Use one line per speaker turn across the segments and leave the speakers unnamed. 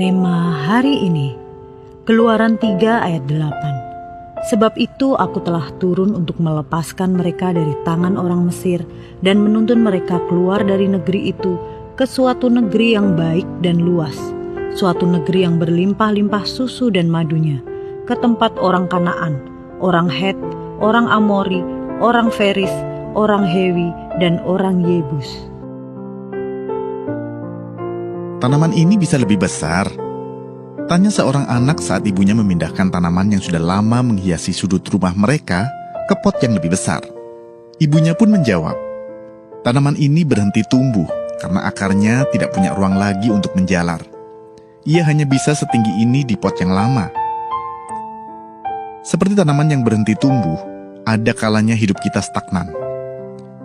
Rema hari ini, Keluaran 3 ayat 8. Sebab itu aku telah turun untuk melepaskan mereka dari tangan orang Mesir dan menuntun mereka keluar dari negeri itu ke suatu negeri yang baik dan luas, suatu negeri yang berlimpah-limpah susu dan madunya, ke tempat orang Kanaan, orang Het, orang Amori, orang Feris, orang Hewi, dan orang Yebus.
Tanaman ini bisa lebih besar? Tanya seorang anak saat ibunya memindahkan tanaman yang sudah lama menghiasi sudut rumah mereka ke pot yang lebih besar. Ibunya pun menjawab, tanaman ini berhenti tumbuh karena akarnya tidak punya ruang lagi untuk menjalar. Ia hanya bisa setinggi ini di pot yang lama. Seperti tanaman yang berhenti tumbuh, ada kalanya hidup kita stagnan.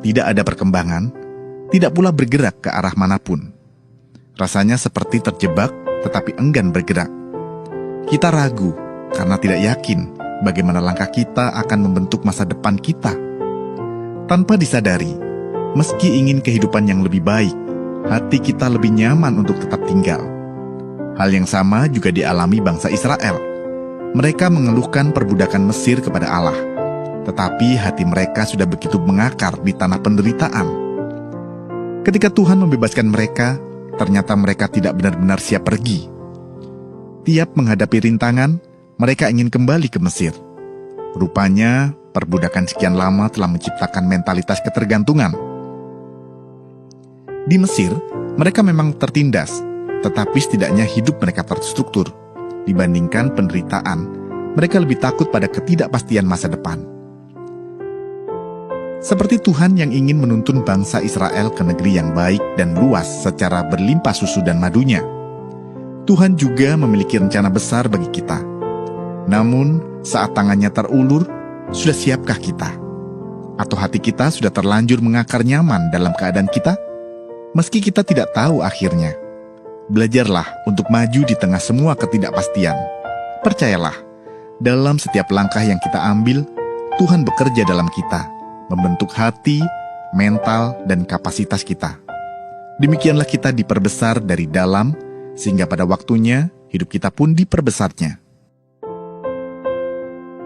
Tidak ada perkembangan, tidak pula bergerak ke arah manapun. Rasanya seperti terjebak tetapi enggan bergerak. Kita ragu karena tidak yakin bagaimana langkah kita akan membentuk masa depan kita. Tanpa disadari, meski ingin kehidupan yang lebih baik, hati kita lebih nyaman untuk tetap tinggal. Hal yang sama juga dialami bangsa Israel. Mereka mengeluhkan perbudakan Mesir kepada Allah, tetapi hati mereka sudah begitu mengakar di tanah penderitaan. Ketika Tuhan membebaskan mereka, ternyata mereka tidak benar-benar siap pergi. Tiap menghadapi rintangan, mereka ingin kembali ke Mesir. Rupanya, perbudakan sekian lama telah menciptakan mentalitas ketergantungan. Di Mesir, mereka memang tertindas, tetapi setidaknya hidup mereka terstruktur. Dibandingkan penderitaan, mereka lebih takut pada ketidakpastian masa depan. Seperti Tuhan yang ingin menuntun bangsa Israel ke negeri yang baik dan luas secara berlimpah susu dan madunya, Tuhan juga memiliki rencana besar bagi kita. Namun, saat tangannya terulur, sudah siapkah kita? Atau hati kita sudah terlanjur mengakar nyaman dalam keadaan kita? Meski kita tidak tahu akhirnya, belajarlah untuk maju di tengah semua ketidakpastian. Percayalah, dalam setiap langkah yang kita ambil, Tuhan bekerja dalam kita, membentuk hati, mental, dan kapasitas kita. Demikianlah kita diperbesar dari dalam, sehingga pada waktunya hidup kita pun diperbesarnya.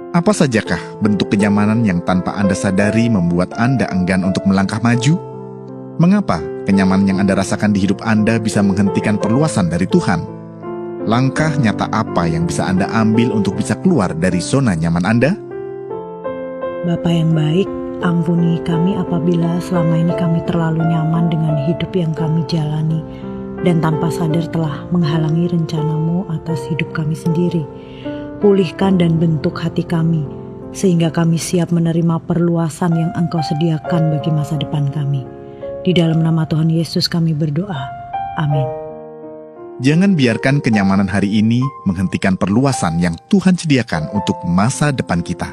Apa sajakah bentuk kenyamanan yang tanpa Anda sadari membuat Anda enggan untuk melangkah maju? Mengapa kenyamanan yang Anda rasakan di hidup Anda bisa menghentikan perluasan dari Tuhan? Langkah nyata apa yang bisa Anda ambil untuk bisa keluar dari zona nyaman Anda?
Bapa yang baik, ampuni kami apabila selama ini kami terlalu nyaman dengan hidup yang kami jalani dan tanpa sadar telah menghalangi rencana-Mu atas hidup kami sendiri. Pulihkan dan bentuk hati kami, sehingga kami siap menerima perluasan yang Engkau sediakan bagi masa depan kami. Di dalam nama Tuhan Yesus kami berdoa. Amin.
Jangan biarkan kenyamanan hari ini menghentikan perluasan yang Tuhan sediakan untuk masa depan kita.